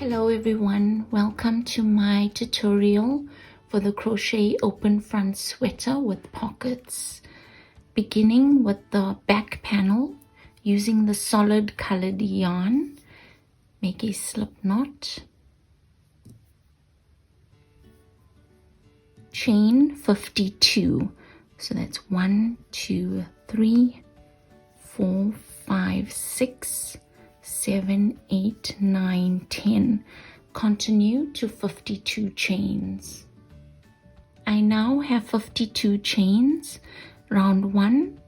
Hello everyone, welcome to my tutorial for the crochet open front sweater with pockets. Beginning with the back panel, using the solid colored yarn, make a slip knot, chain 52, so that's 1, 2, 3, 4, 5, 6, 7, 8, 9, 10. Continue to 52 chains. I now have 52 chains, round 1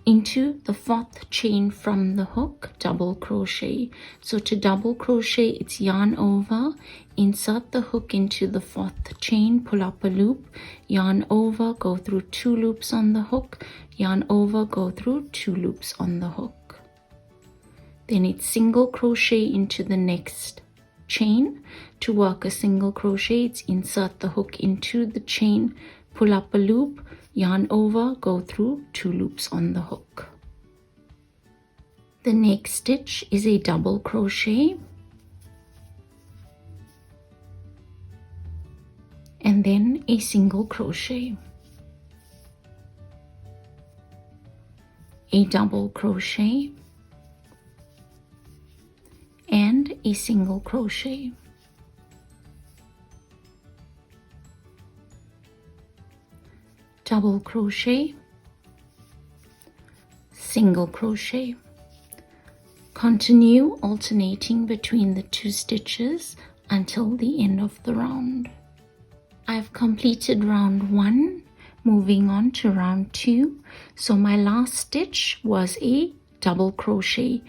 into the 4th chain from the hook, double crochet. So to double crochet, it's yarn over, insert the hook into the 4th chain, pull up a loop, yarn over, go through 2 loops on the hook, yarn over, go through 2 loops on the hook. Then it's single crochet into the next chain. To work a single crochet, it's insert the hook into the chain, pull up a loop, yarn over, go through 2 loops on the hook. The next stitch is a double crochet, and then a single crochet, a double crochet, and a single crochet. Double crochet, single crochet. Continue alternating between the 2 stitches until the end of the round. I've completed round 1, moving on to round 2. So my last stitch was a double crochet.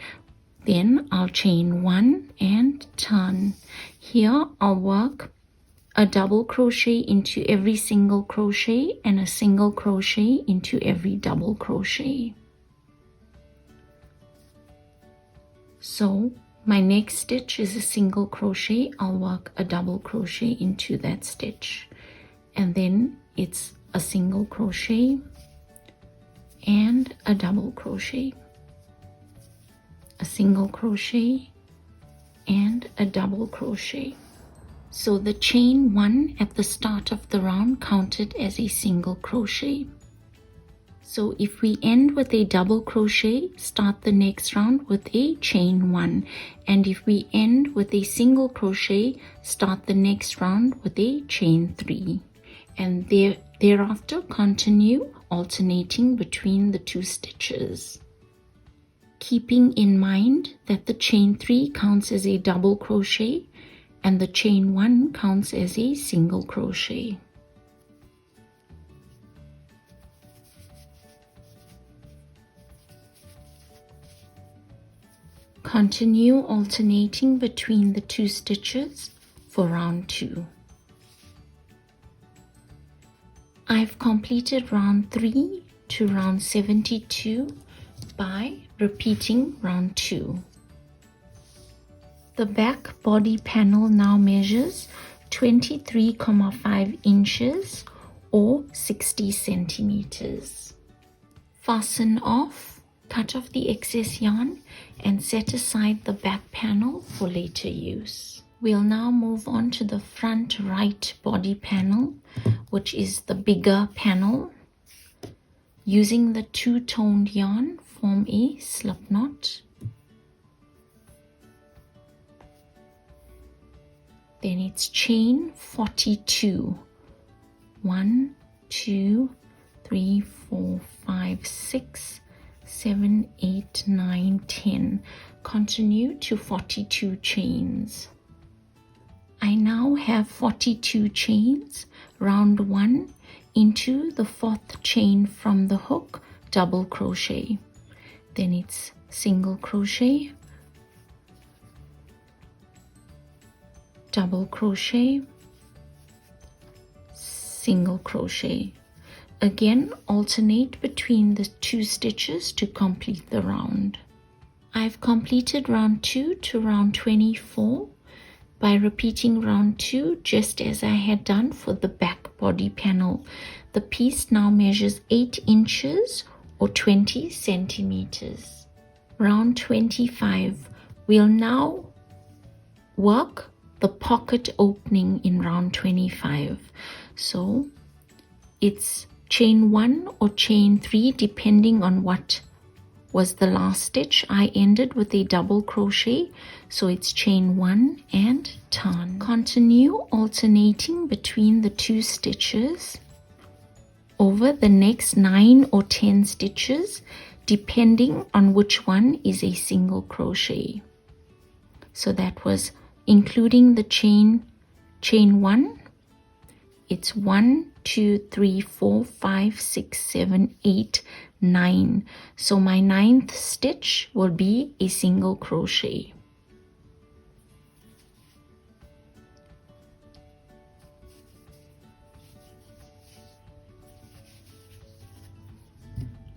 Then I'll chain 1 and turn. Here I'll work a double crochet into every single crochet and a single crochet into every double crochet. So my next stitch is a single crochet. I'll work a double crochet into that stitch, and then it's a single crochet and a double crochet, a single crochet and a double crochet. So the chain 1 at the start of the round counted as a single crochet. So if we end with a double crochet, start the next round with a chain 1. And if we end with a single crochet, start the next round with a chain 3. And thereafter continue alternating between the 2 stitches. Keeping in mind that the chain 3 counts as a double crochet and the chain 1 counts as a single crochet. Continue alternating between the 2 stitches for round 2. I've completed round 3 to round 72 by repeating round 2. The back body panel now measures 23.5 inches or 60 centimeters. Fasten off, cut off the excess yarn and set aside the back panel for later use. We'll now move on to the front right body panel, which is the bigger panel. Using the 2-toned yarn, form a slip knot. Then it's chain 42. 1, 2, 3, 4, 5, 6, 7, 8, 9, 10. Continue to 42 chains. I now have 42 chains, round 1 into the 4th chain from the hook, double crochet. Then it's single crochet, double crochet, single crochet. Again, alternate between the 2 stitches to complete the round. I've completed round 2 to round 24 by repeating round 2 just as I had done for the back body panel. The piece now measures 8 inches or 20 centimeters. Round 25, we'll now work the pocket opening in round 25. So it's chain 1 or chain 3 depending on what was the last stitch. I ended with a double crochet, so it's chain 1 and turn. Continue alternating between the 2 stitches over the next 9 or 10 stitches depending on which one is a single crochet. So that was including the chain 1. It's 1, 2, 3, 4, 5, 6, 7, 8, 9. So my 9th stitch will be a single crochet.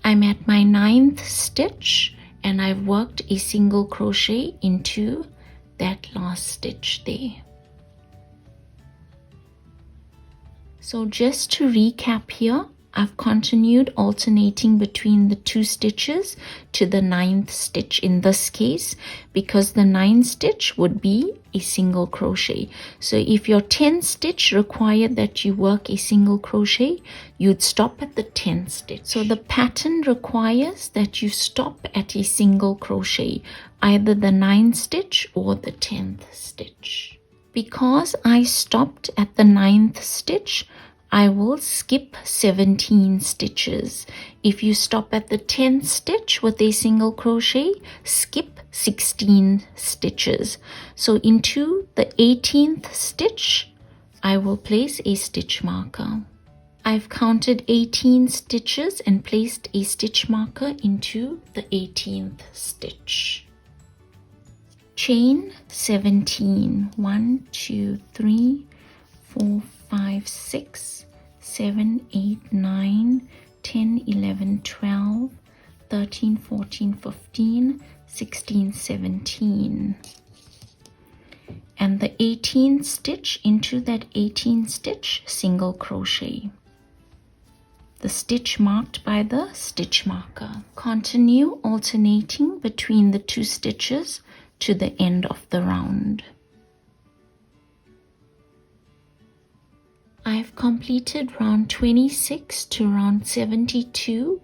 I'm at my 9th stitch and I've worked a single crochet into that last stitch there. So just to recap here, I've continued alternating between the 2 stitches to the 9th stitch in this case, because the 9th stitch would be a single crochet. So if your 10th stitch required that you work a single crochet, you'd stop at the 10th stitch. So the pattern requires that you stop at a single crochet, either the 9th stitch or the 10th stitch. Because I stopped at the 9th stitch, I will skip 17 stitches. If you stop at the 10th stitch with a single crochet, skip 16 stitches. So into the 18th stitch, I will place a stitch marker. I've counted 18 stitches and placed a stitch marker into the 18th stitch. Chain 17. 1, 2, 3, 4, 5, 6, 7, 8, 9, 10, 11, 12, 13, 14, 15, 16, 17. And the 18th stitch, into that 18th stitch, single crochet. The stitch marked by the stitch marker. Continue alternating between the 2 stitches to the end of the round. I've completed round 26 to round 72,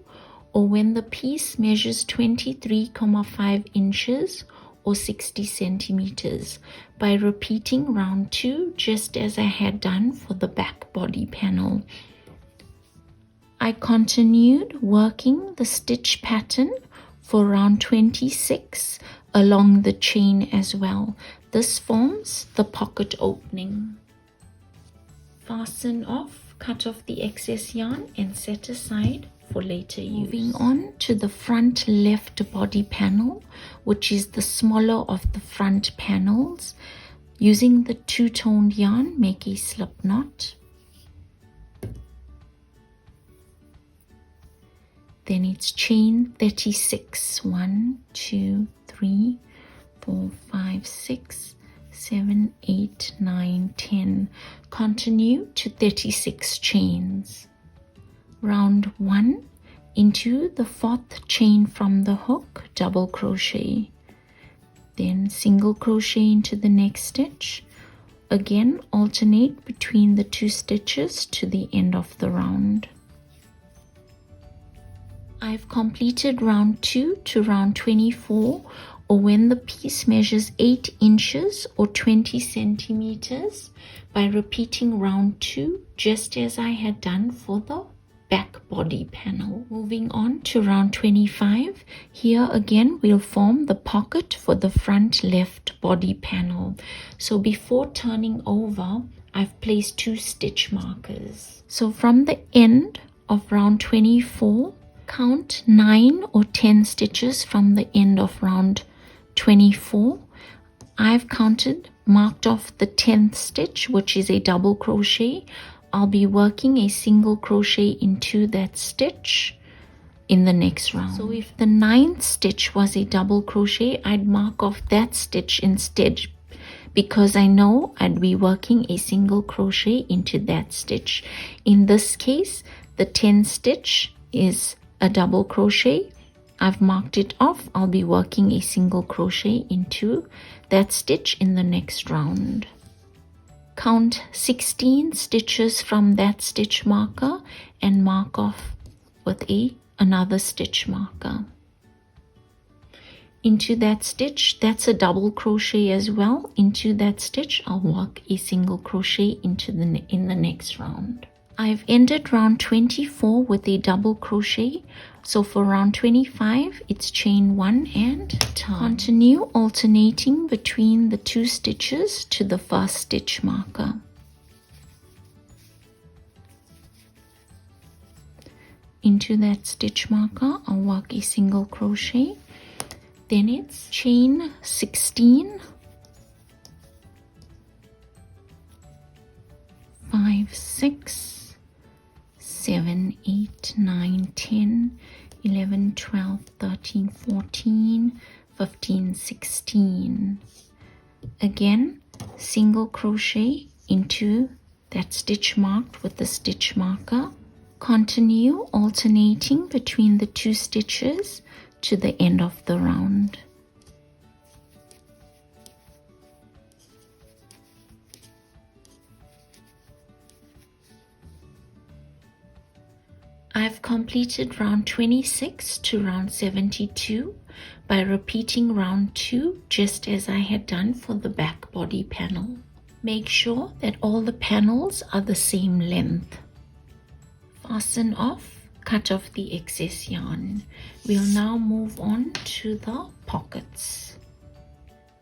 or when the piece measures 23.5 inches or 60 centimeters, by repeating round 2 just as I had done for the back body panel. I continued working the stitch pattern for round 26 along the chain as well. This forms the pocket opening. Fasten off, cut off the excess yarn and set aside for later use. Moving on to the front left body panel, which is the smaller of the front panels. Using the 2-toned yarn, make a slip knot. Then it's chain 36. 1, 2, 3, 4, 5, 6, 7, 8, 9, 10. Continue to 36 chains. Round 1, into the 4th chain from the hook, double crochet. Then single crochet into the next stitch. Again, alternate between the 2 stitches to the end of the round. I've completed round 2 to round 24, or when the piece measures 8 inches or 20 centimeters, by repeating round 2 just as I had done for the back body panel. Moving on to round 25, here again we'll form the pocket for the front left body panel. So before turning over, I've placed 2 stitch markers. So from the end of round 24, count 9 or 10 stitches from the end of round 24. I've marked off the 10th stitch, which is a double crochet. I'll be working a single crochet into that stitch in the next round. So if the 9th stitch was a double crochet, I'd mark off that stitch instead, because I know I'd be working a single crochet into that stitch. In this case, the 10th stitch is a double crochet, I've marked it off. I'll be working a single crochet into that stitch in the next round. Count 16 stitches from that stitch marker and mark off with another stitch marker. Into that stitch, that's a double crochet as well. Into that stitch, I'll work a single crochet in the next round. I've ended round 24 with a double crochet. So for round 25, it's chain 1 and turn. Continue alternating between the 2 stitches to the first stitch marker. Into that stitch marker, I'll work a single crochet. Then it's chain 16, 5, 6, 7, 8, 9, 10, 11, 12, 13, 14, 15, 16. Again, single crochet into that stitch marked with the stitch marker. Continue alternating between the 2 stitches to the end of the round. I've completed round 26 to round 72 by repeating round 2 just as I had done for the back body panel. Make sure that all the panels are the same length. Fasten off. Cut off the excess yarn. We'll now move on to the pockets.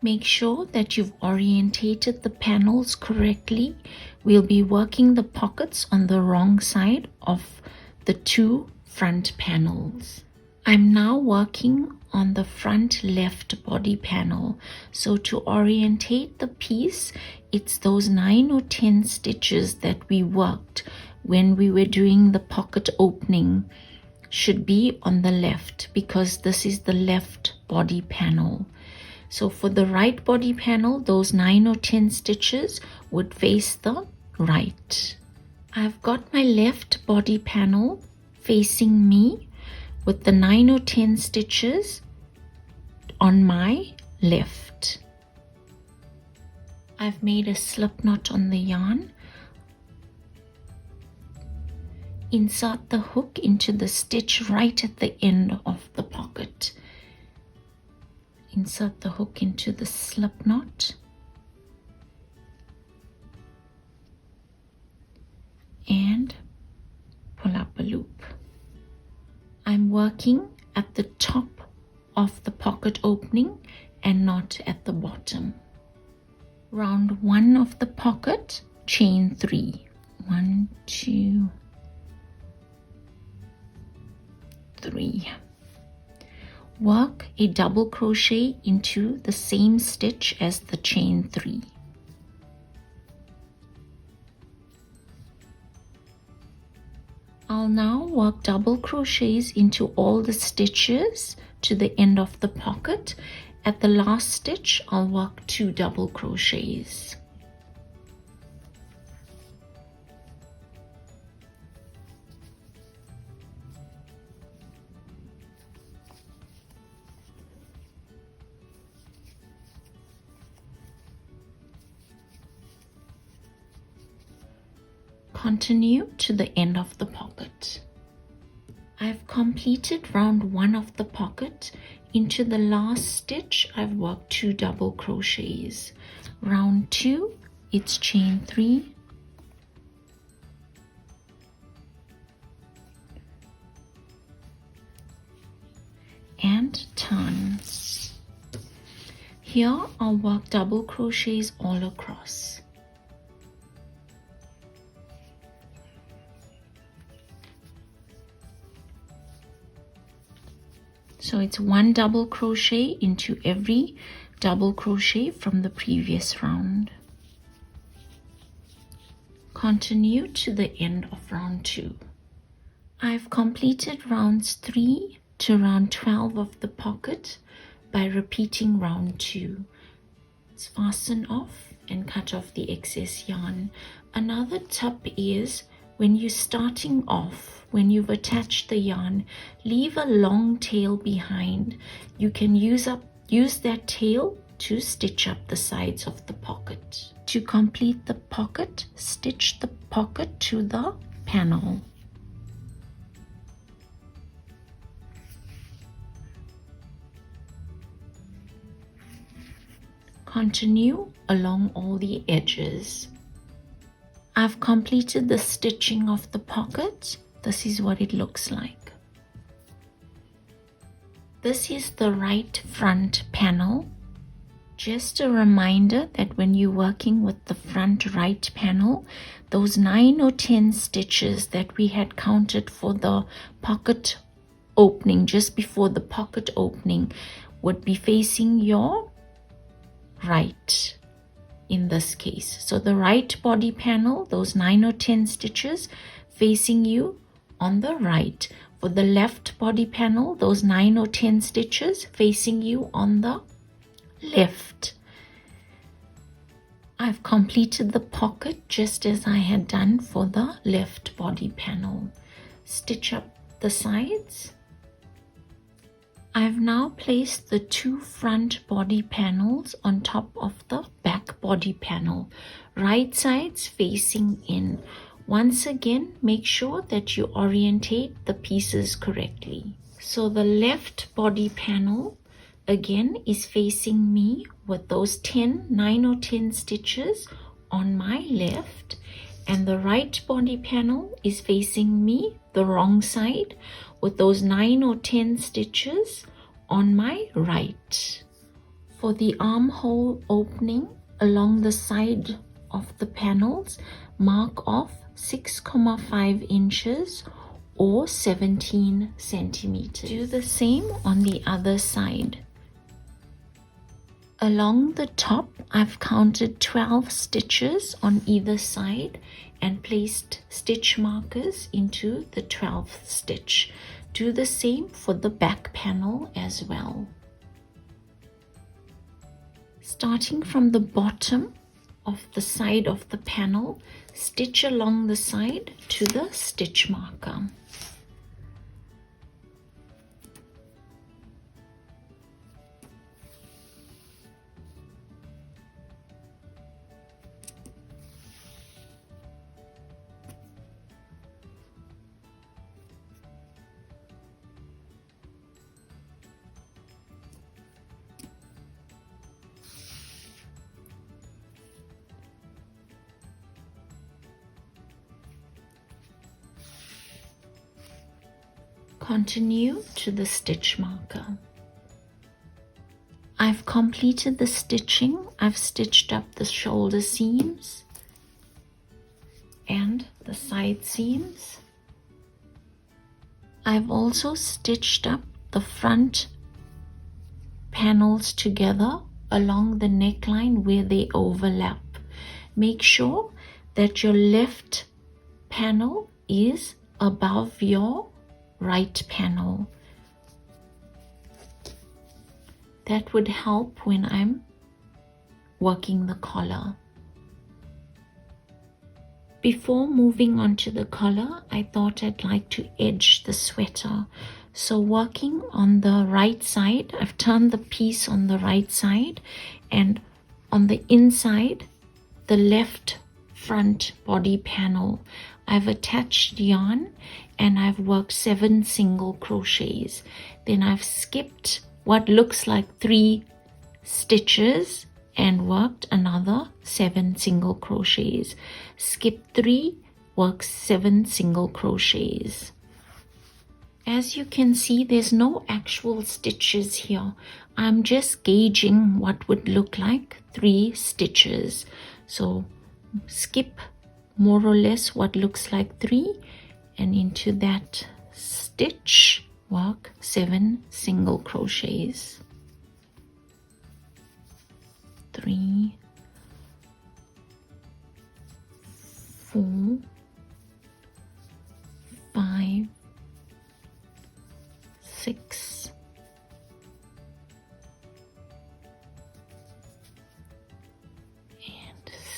Make sure that you've orientated the panels correctly. We'll be working the pockets on the wrong side of the 2 front panels. I'm now working on the front left body panel. So to orientate the piece, it's those 9 or 10 stitches that we worked when we were doing the pocket opening should be on the left, because this is the left body panel. So for the right body panel, those 9 or 10 stitches would face the right. I've got my left body panel facing me with the 9 or 10 stitches on my left. I've made a slip knot on the yarn. Insert the hook into the stitch right at the end of the pocket. Insert the hook into the slip knot and pull up a loop. I'm working at the top of the pocket opening and not at the bottom. Round 1 of the pocket, chain 3. 1, 2, 3. Work a double crochet into the same stitch as the chain 3. I'll now work double crochets into all the stitches to the end of the pocket. At the last stitch, I'll work 2 double crochets. Continue to the end of the pocket. I've completed round 1 of the pocket. Into the last stitch, I've worked 2 double crochets. Round 2, it's chain 3, and turns. Here I'll work double crochets all across. So it's 1 double crochet into every double crochet from the previous round. Continue to the end of round 2. I've completed rounds 3 to round 12 of the pocket by repeating round 2. Let's fasten off and cut off the excess yarn. Another tip is when you're starting off, when you've attached the yarn, leave a long tail behind. You can use that tail to stitch up the sides of the pocket. To complete the pocket, stitch the pocket to the panel. Continue along all the edges. I've completed the stitching of the pocket. This is what it looks like. This is the right front panel. Just a reminder that when you're working with the front right panel, those 9 or 10 stitches that we had counted for the pocket opening, just before the pocket opening, would be facing your right in this case. So the right body panel, those 9 or 10 stitches facing you on the right. For the left body panel, those 9 or 10 stitches facing you on the left. I've completed the pocket just as I had done for the left body panel. Stitch up the sides. I've now placed the 2 front body panels on top of the back body panel, right sides facing in. Once again, make sure that you orientate the pieces correctly. So the left body panel again is facing me with those 9 or 10 stitches on my left, and the right body panel is facing me the wrong side with those 9 or 10 stitches on my right. For the armhole opening along the side of the panels, mark off 6.5 inches or 17 centimeters. Do the same on the other side. Along the top, I've counted 12 stitches on either side and placed stitch markers into the 12th stitch. Do the same for the back panel as well. Starting from the bottom of the side of the panel, stitch along the side to the stitch marker. Continue to the stitch marker. I've completed the stitching. I've stitched up the shoulder seams and the side seams. I've also stitched up the front panels together along the neckline where they overlap. Make sure that your left panel is above your right panel. That would help when I'm working the collar. Before moving on to the collar, I thought I'd like to edge the sweater. So working on the right side, I've turned the piece on the right side, and on the inside, the left front body panel, I've attached yarn and I've worked 7 single crochets. Then I've skipped what looks like 3 stitches and worked another 7 single crochets. Skip 3, work 7 single crochets. As you can see, there's no actual stitches here. I'm just gauging what would look like 3 stitches. So skip more or less what looks like 3, and into that stitch work 7 single crochets. 3, 4, 5, 6,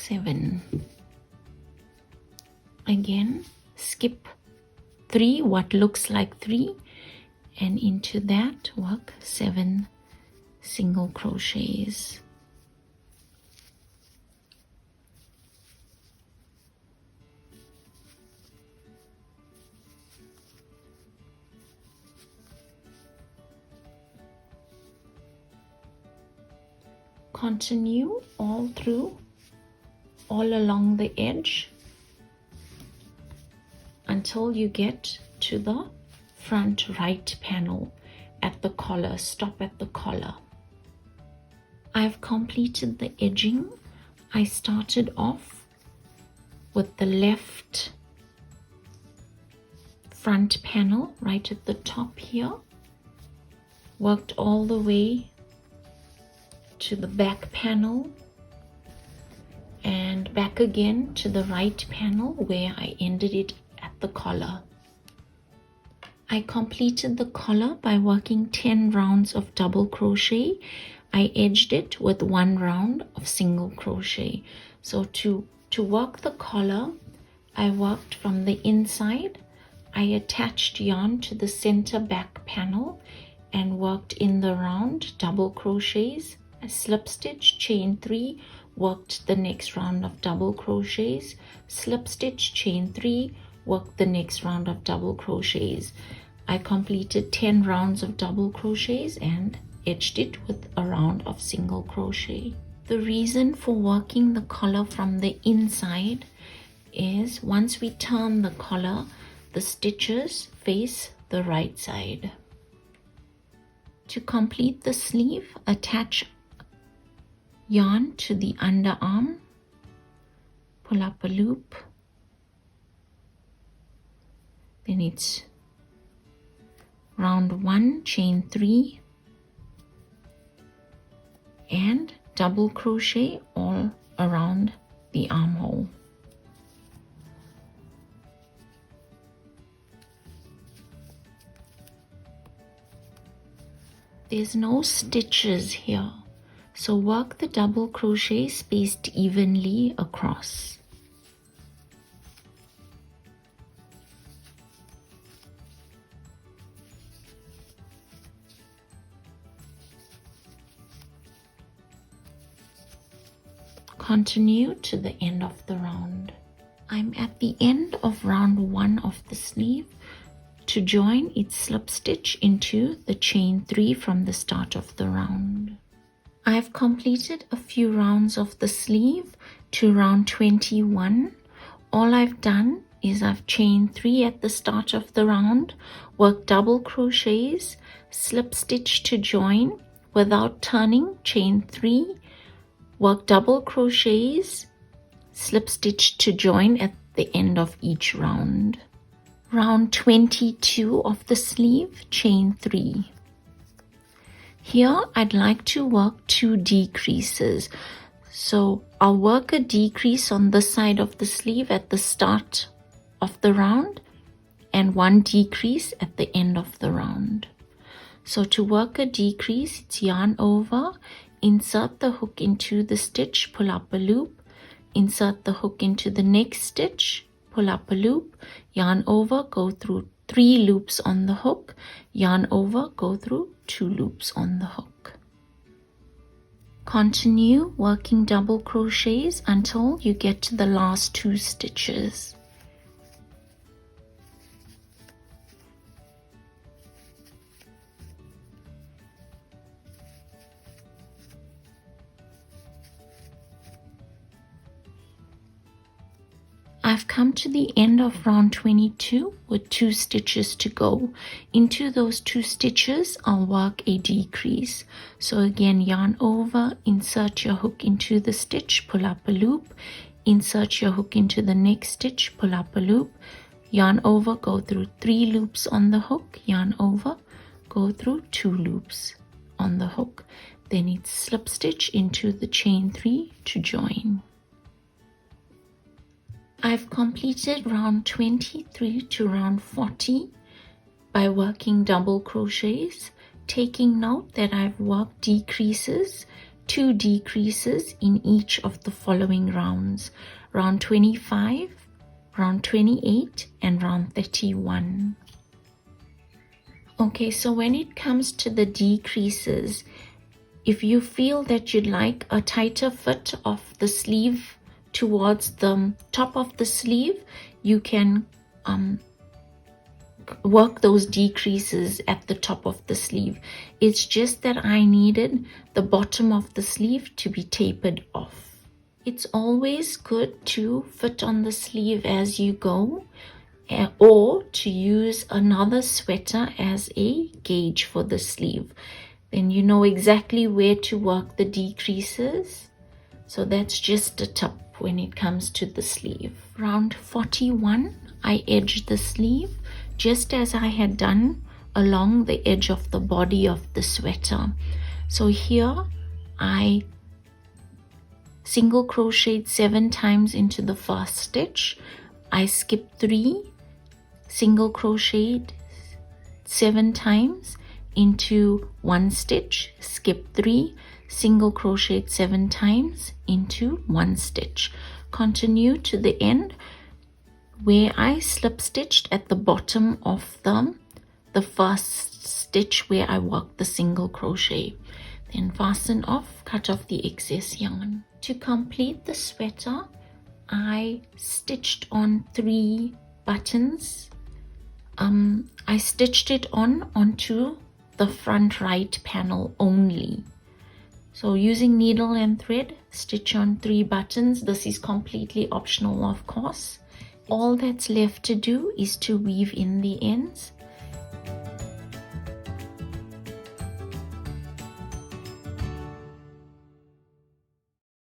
7. Again, skip 3, what looks like 3, and into that work 7 single crochets. Continue all along the edge until you get to the front right panel at the collar. Stop at the collar. I've completed the edging. I started off with the left front panel right at the top here, worked all the way to the back panel and back again to the right panel where I ended it at the collar. I completed the collar by working 10 rounds of double crochet. I edged it with 1 round of single crochet. So to work the collar, I worked from the inside. I attached yarn to the center back panel and worked in the round double crochets. I slip stitch, chain 3, worked the next round of double crochets, slip stitch, chain 3, worked the next round of double crochets. I completed 10 rounds of double crochets and edged it with a round of single crochet. The reason for working the collar from the inside is once we turn the collar, the stitches face the right side. To complete the sleeve, attach yarn to the underarm, pull up a loop, then it's round 1, chain 3, and double crochet all around the armhole. There's no stitches here, so work the double crochet spaced evenly across. Continue to the end of the round. I'm at the end of round 1 of the sleeve. To join, it's slip stitch into the chain 3 from the start of the round. I've completed a few rounds of the sleeve to round 21. All I've done is I've chained 3 at the start of the round, worked double crochets, slip stitch to join without turning, chain 3, work double crochets, slip stitch to join at the end of each round. Round 22 of the sleeve, chain 3. Here I'd like to work 2 decreases. So I'll work a decrease on this side of the sleeve at the start of the round and 1 decrease at the end of the round. So to work a decrease, it's yarn over, insert the hook into the stitch, pull up a loop, insert the hook into the next stitch, pull up a loop, yarn over, go through 3 loops on the hook, yarn over, go through 2 loops on the hook. Continue working double crochets until you get to the last 2 stitches. I've come to the end of round 22 with 2 stitches to go. Into those 2 stitches, I'll work a decrease. So again, yarn over, insert your hook into the stitch, pull up a loop, insert your hook into the next stitch, pull up a loop, yarn over, go through 3 loops on the hook, yarn over, go through 2 loops on the hook. Then it's slip stitch into the chain 3 to join. I've completed round 23 to round 40 by working double crochets, taking note that I've worked decreases, 2 decreases in each of the following rounds. Round 25, round 28 and round 31. Okay, so when it comes to the decreases, if you feel that you'd like a tighter fit of the sleeve towards the top of the sleeve, you can work those decreases at the top of the sleeve. It's just that I needed the bottom of the sleeve to be tapered off. It's always good to fit on the sleeve as you go, or to use another sweater as a gauge for the sleeve. Then you know exactly where to work the decreases. So that's just a tip when it comes to the sleeve. Round 41, I edged the sleeve just as I had done along the edge of the body of the sweater. So here I single crocheted 7 times into the first stitch. I skipped 3, single crocheted 7 times into 1 stitch, skip 3, single crocheted 7 times into 1 stitch. Continue to the end where I slip stitched at the bottom of the first stitch where I worked the single crochet. Then fasten off, cut off the excess yarn. To complete the sweater, I stitched on 3 buttons. I stitched it onto the front right panel only. So using needle and thread, stitch on 3 buttons. This is completely optional, of course. All that's left to do is to weave in the ends.